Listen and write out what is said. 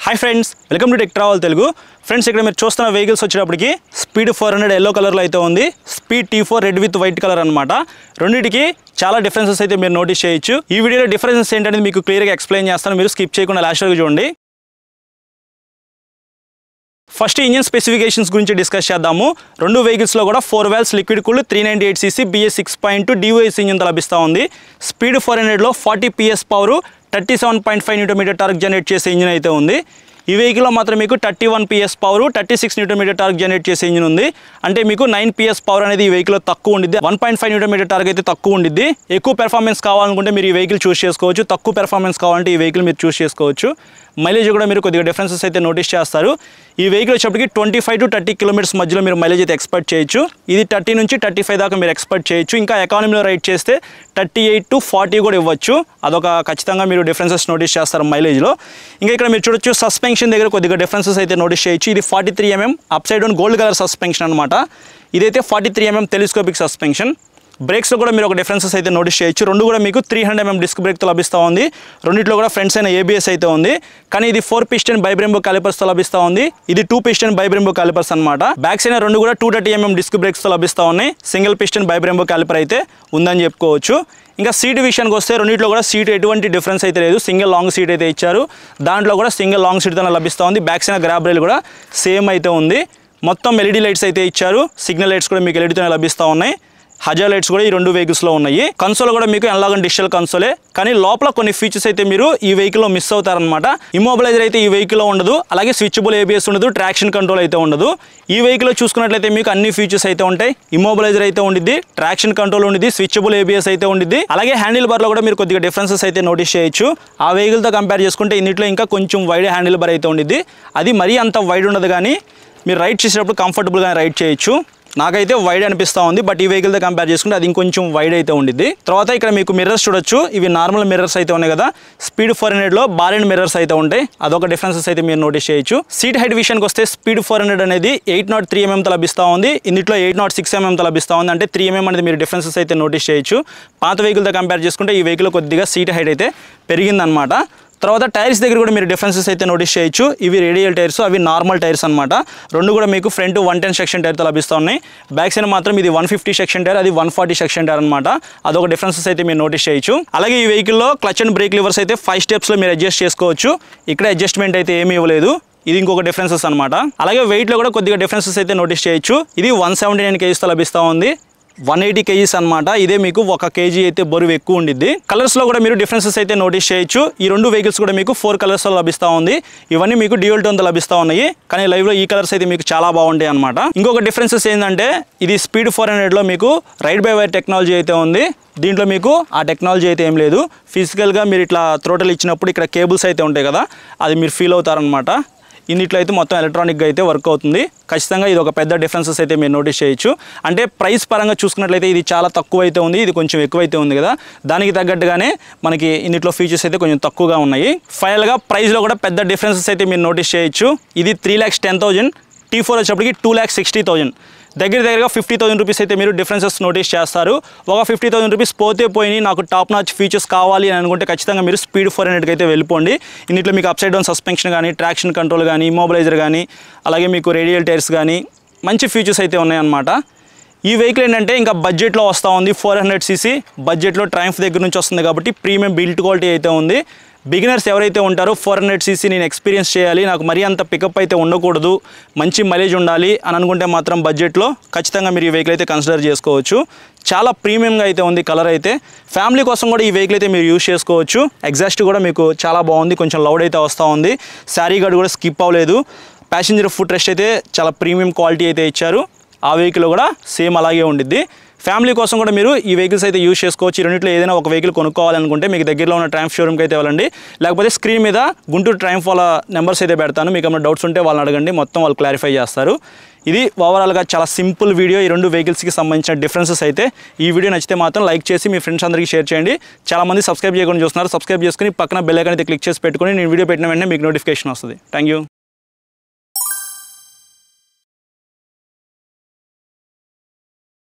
high friends welcome to tech travel Telugu friends ఇక్కడ మీరు చూస్తున్న వెహికల్స్ వచ్చేటప్పటికి స్పీడ్ 400 yellow కలర్ లో అయితే ఉంది speed T4 red with white colour అన్నమాట రెండిటికి చాలా డిఫరెన్సెస్ అయితే మీరు నోటీస్ చేయొచ్చు ఈ వీడియోలో డిఫరెన్సెస్ ఏంటనేది మీకు క్లియర్ గా ఎక్స్‌ప్లెయిన్ చేస్తాను మీరు స్కిప్ చేయకుండా లాస్ట్ వరకు చూడండి ఫస్ట్ ఇంజిన్ స్పెసిఫికేషన్స్ గురించి డిస్కస్ చేద్దాము రెండు వెహికల్స్ లో కూడా 4 valves liquid cooled 398 cc BS 6.2 DOS engine తో లభిస్తా ఉంది స్పీడ్ 400 లో 40 PS power 37.5 Nm torque generate చేసే ఇంజిన్ అయితే ఉంది ఈ వెహికల్ లో మాత్రం మీకు 31 PS power 36 Nm torque generate చేసే ఇంజిన్ ఉంది అంటే మీకు 9 PS పవర్ అనేది ఈ వెహికల్ లో తక్కువ ఉండిద్ది 1.5 Nm టార్క్ అయితే తక్కువ ఉండిద్ది ఎక్కువ పెర్ఫార్మెన్స్ కావాలనుకుంటే మీరు ఈ వెహికల్ చూస్ చేసుకోవచ్చు తక్కువ పెర్ఫార్మెన్స్ కావాలంటే ఈ వెహికల్ మీరు చూస్ చేసుకోవచ్చు మైలేజ్ కూడా మీరు కొద్దిగా డిఫరెన్సెస్ అయితే నోటీస్ చేస్తారు ఈ వెహికల్ వచ్చేటప్పటికి 25 to 30 కిలోమీటర్స్ మధ్యలో మీరు మైలేజ్ అయితే ఎక్స్పెక్ట్ చేయొచ్చు ఇది 30 నుంచి 35 దాకా మీరు ఎక్స్పెక్ట్ చేయొచ్చు ఇంకా ఎకానమీలో రైడ్ చేస్తే 38 to 40 కూడా ఇవ్వచ్చు అదొక ఖచ్చితంగా మీరు డిఫరెన్సెస్ నోటీస్ చేస్తారు మైలేజ్లో ఇంకా ఇక్కడ మీరు చూడొచ్చు సస్పెన్షన్ దగ్గర కొద్దిగా డిఫరెన్సెస్ అయితే నోటీస్ చేయొచ్చు ఇది 43 mm up side down gold colour suspension అన్నమాట ఇదైతే 43 mm టెలిస్కోపిక్ సస్పెన్షన్ బ్రేక్స్ లో కూడా మీరు ఒక డిఫరెన్సెస్ అయితే నోటీస్ చేయొచ్చు రెండు కూడా మీకు 300 mm డిస్క్ బ్రేక్ తో లభిస్తా ఉంది రెండిట్లో కూడా ఫ్రంట్స్ అయిన ABS అయితే ఉంది కానీ ఇది 4 పిస్టన్ బైబ్రెంబో కాలిపర్స్ తో లభిస్తా ఉంది ఇది 2 పిస్టన్ బైబ్రెంబో కాలిపర్స్ అన్నమాట బ్యాక్స్ అయిన రెండు కూడా 230 mm డిస్క్ బ్రేక్స్ తో లభిస్తా ఉన్నాయి సింగిల్ పిస్టన్ బైబ్రెంబో కాలిపర్ అయితే ఉందని చెప్పుకోవచ్చు ఇంకా సీట్ విషయానికి వస్తే రెండిట్లో కూడా సీట్ ఎటువంటి డిఫరెన్స్ అయితే లేదు సింగిల్ లాంగ్ సీట్ అయితే ఇచ్చారు దాంట్లో కూడా సింగిల్ లాంగ్ సీట్ తో లభిస్తా ఉంది బ్యాక్స్ అయిన గ్రాబ్ రైల్ కూడా సేమ్ అయితే ఉంది మొత్తం LED లైట్స్ అయితే ఇచ్చారు సిగ్నల్ లైట్స్ కూడా మీకు LED తోనే లభిస్తా ఉన్నాయి హజార్ లైట్స్ కూడా ఈ రెండు వెహికల్స్ లో ఉన్నాయి కన్సోల్ కూడా మీకు ఎనలాగ్ డిజిటల్ కన్సోలే కానీ లోపల కొన్ని ఫీచర్స్ అయితే మీరు ఈ వెహికల్ లో మిస్ అవుతారన్నమాట ఇమ్మొబిలైజర్ అయితే ఈ వెహికల్ లో ఉండదు అలాగే స్విచబుల్ ABS ఉండదు ట్రాక్షన్ కంట్రోల్ అయితే ఉండదు ఈ వెహికల్ లో చూసుకున్నట్లయితే మీకు అన్ని ఫీచర్స్ అయితే ఉంటాయి ఇమ్మొబిలైజర్ అయితే ఉండిద్ది ట్రాక్షన్ కంట్రోల్ ఉండిద్ది స్విచబుల్ ABS అయితే ఉండిద్ది అలాగే హ్యాండిల్ బార్ లో కూడా మీరు కొద్దిగా డిఫరెన్సెస్ అయితే నోటీస్ చేయొచ్చు ఆ వెహికల్ తో కంపేర్ చేసుకుంటే ఇన్నిట్లో ఇంకా కొంచెం వైడ్ హ్యాండిల్ బార్ అయితే ఉండిద్ది అది మరీ అంత వైడ్ ఉండదు కానీ మీరు రైడ్ చేసేటప్పుడు కంఫర్టబుల్ గా రైడ్ చేయొచ్చు నాకైతే వైడ్ అనిపిస్తా ఉంది బట్ ఈ వెహికల్ తో కంపేర్ చేసుకుంటే అది ఇంకొంచెం వైడ్ అయితే ఉండిద్ది తర్వాత ఇక్కడ మీకు మిర్రర్స్ చూడొచ్చు ఇవి నార్మల్ మిర్రర్స్ అయితే ఉన్నాయి కదా స్పీడ్ 400 లో బార్ అండ్ మిర్రర్స్ అయితే ఉంటాయి అదొక డిఫరెన్సెస్ అయితే మీరు నోటీస్ చేయొచ్చు సీట్ హైట్ విషయానికి వస్తే స్పీడ్ 400 అనేది 803 mm తో లభిస్తా ఉంది ఇందులో 806 mm తో లభిస్తా ఉంది అంటే 3 mm అనేది మీరు డిఫరెన్సెస్ అయితే నోటీస్ చేయొచ్చు పాత వెహికల్ తో కంపేర్ చేసుకుంటే ఈ వెహికల్ కొద్దిగా సీట్ హైట్ అయితే పెరిగిందన్నమాట తర్వాత టైర్స్ దగ్గర కూడా మీరు డిఫరెన్సెస్ అయితే నోటీస్ చేయొచ్చు ఇవి రేడియల్ టైర్స్ అవి నార్మల్ టైర్స్ అన్నమాట రెండు కూడా మీకు ఫ్రంట్ 110 సెక్షన్ టైర్ తో లభిస్తా ఉన్నాయి బ్యాక్ సైడ్ మాత్రం ఇది 150 సెక్షన్ టైర్ అది 140 సెక్షన్ టైర్ అన్నమాట అదొక డిఫరెన్సెస్ అయితే మీరు నోటీస్ చేయొచ్చు అలాగే ఈ వెహికల్ లో క్లచ్ అండ్ బ్రేక్ లివర్స్ అయితే 5 స్టెప్స్ లో మీరు అడ్జస్ట్ చేసుకోవచ్చు ఇక్కడ అడ్జస్ట్మెంట్ అయితే ఏమీ ఇవ్వలేదు ఇది ఇంకొక డిఫరెన్సెస్ అన్నమాట అలాగే వెయిట్ లో కూడా కొద్దిగా డిఫరెన్సెస్ అయితే నోటీస్ చేయొచ్చు ఇది 179 kgs తో లభిస్తా ఉంది 180 kgs అన్నమాట ఇదే మీకు 1 kg అయితే బరువు ఎక్కువ ఉండిద్ది కలర్స్ లో కూడా మీరు డిఫరెన్సెస్ అయితే నోటీస్ చేయొచ్చు ఈ రెండు వెహికల్స్ కూడా మీకు 4 కలర్స్ లో లభిస్తా ఉంది ఇవన్నీ మీకు డ్యూయల్ టోన్ తో లభిస్తా ఉన్నాయి కానీ లైవ్ లో ఈ కలర్స్ అయితే మీకు చాలా బాగుంటాయి అన్నమాట ఇంకొక డిఫరెన్సెస్ ఏంటంటే ఇది స్పీడ్ 400 లో మీకు రైడ్ బై వైర్ టెక్నాలజీ అయితే ఉంది దీంట్లో మీకు ఆ టెక్నాలజీ అయితే ఏం లేదు ఫిజికల్ గా మీరు ఇట్లా థ్రోటల్ ఇచ్చినప్పుడు ఇక్కడ కేబుల్స్ అయితే ఉంటాయి కదా అది మీరు ఫీల్ అవుతారన్నమాట ఇన్నిట్లో అయితే మొత్తం ఎలక్ట్రానిక్గా అయితే వర్క్ అవుతుంది ఖచ్చితంగా ఇది ఒక పెద్ద డిఫరెన్సెస్ అయితే మీరు నోటీస్ చేయొచ్చు అంటే ప్రైస్ పరంగా చూసుకున్నట్లయితే ఇది చాలా తక్కువ అయితే ఉంది ఇది కొంచెం ఎక్కువ అయితే ఉంది కదా దానికి తగ్గట్టుగానే మనకి ఇన్నిట్లో ఫీచర్స్ అయితే కొంచెం తక్కువగా ఉన్నాయి ఫైనల్గా ప్రైస్లో కూడా పెద్ద డిఫరెన్సెస్ అయితే మీరు నోటీస్ చేయొచ్చు ఇది 3,10,000 T4 వచ్చేటప్పటికి 2,60,000 దగ్గరగా 50,000 రూపీస్ అయితే మీరు డిఫరెన్సెస్ నోటీస్ చేస్తారు ఒక 50,000 రూపీస్ పోతే పోయి నాకు టాప్ నాచ్ ఫీచర్స్ కావాలి అని అనుకుంటే ఖచ్చితంగా మీరు స్పీడ్ 400కి అయితే వెళ్ళిపోండి ఇందులో మీకు అప్ సైడ్ డౌన్ సస్పెన్షన్ కానీ ట్రాక్షన్ కంట్రోల్ కానీ ఇమ్మొబిలైజర్ కానీ అలాగే మీకు రేడియల్ టైర్స్ కానీ మంచి ఫీచర్స్ అయితే ఉన్నాయన్నమాట ఈ వెహికల్ ఏంటంటే ఇంకా బడ్జెట్లో వస్తూ ఉంది 400cc బడ్జెట్లో ట్రయంఫ్ దగ్గర నుంచి వస్తుంది కాబట్టి ప్రీమియం బిల్డ్ క్వాలిటీ అయితే ఉంది బిగినర్స్ ఎవరైతే ఉంటారో 400cc నేను ఎక్స్పీరియన్స్ చేయాలి నాకు మరీ అంత పికప్ అయితే ఉండకూడదు మంచి మైలేజ్ ఉండాలి అని అనుకుంటే మాత్రం బడ్జెట్లో ఖచ్చితంగా మీరు ఈ వెహికల్ అయితే కన్సిడర్ చేసుకోవచ్చు చాలా ప్రీమియంగా అయితే ఉంది కలర్ అయితే ఫ్యామిలీ కోసం కూడా ఈ వెహికల్ అయితే మీరు యూజ్ చేసుకోవచ్చు ఎగ్జాస్ట్ కూడా మీకు చాలా బాగుంది కొంచెం లౌడ్ అయితే వస్తూ ఉంది శారీ గార్డ్ కూడా స్కిప్ అవ్వలేదు ప్యాసింజర్ ఫుట్ రెస్ట్ అయితే చాలా ప్రీమియం క్వాలిటీ అయితే ఇచ్చారు ఆ వెహికల్ కూడా సేమ్ అలాగే ఉండిద్ది ఫ్యామిలీ కోసం కూడా మీరు ఈ వెహికల్స్ అయితే యూజ్ చేసుకోవచ్చు ఈ రెండిట్లో ఏదైనా ఒక వెహికల్ కొనుక్కోవాలనుకుంటే మీకు దగ్గరలో ఉన్న ట్రయంఫ్ షోరూమ్కి అయితే వెళ్ళండి లేకపోతే స్క్రీన్ మీద గుంటూరు ట్రయంఫ్ వాళ్ళ నెంబర్స్ అయితే పెడతాను మీకు ఏమైనా డౌట్స్ ఉంటే వాళ్ళని అడగండి మొత్తం వాళ్ళు క్లారిఫై చేస్తారు ఇది ఓవరాల్గా చాలా సింపుల్ వీడియో ఈ రెండు వెహికల్స్కి సంబంధించిన డిఫరెన్సెస్ అయితే ఈ వీడియో నచ్చితే మాత్రం లైక్ చేసి మీ ఫ్రెండ్స్ అందరికీ షేర్ చేయండి చాలామంది సబ్స్క్రైబ్ చేయకుండా చూస్తున్నారు సబ్స్క్రైబ్ చేసుకుని పక్కన బెల్ ఐకాన్ అయితే క్లిక్ చేసి పెట్టుకొని నేను వీడియో పెట్టిన వెంటనే మీకు నోటిఫికేషన్ వస్తుంది థ్యాంక్ యూ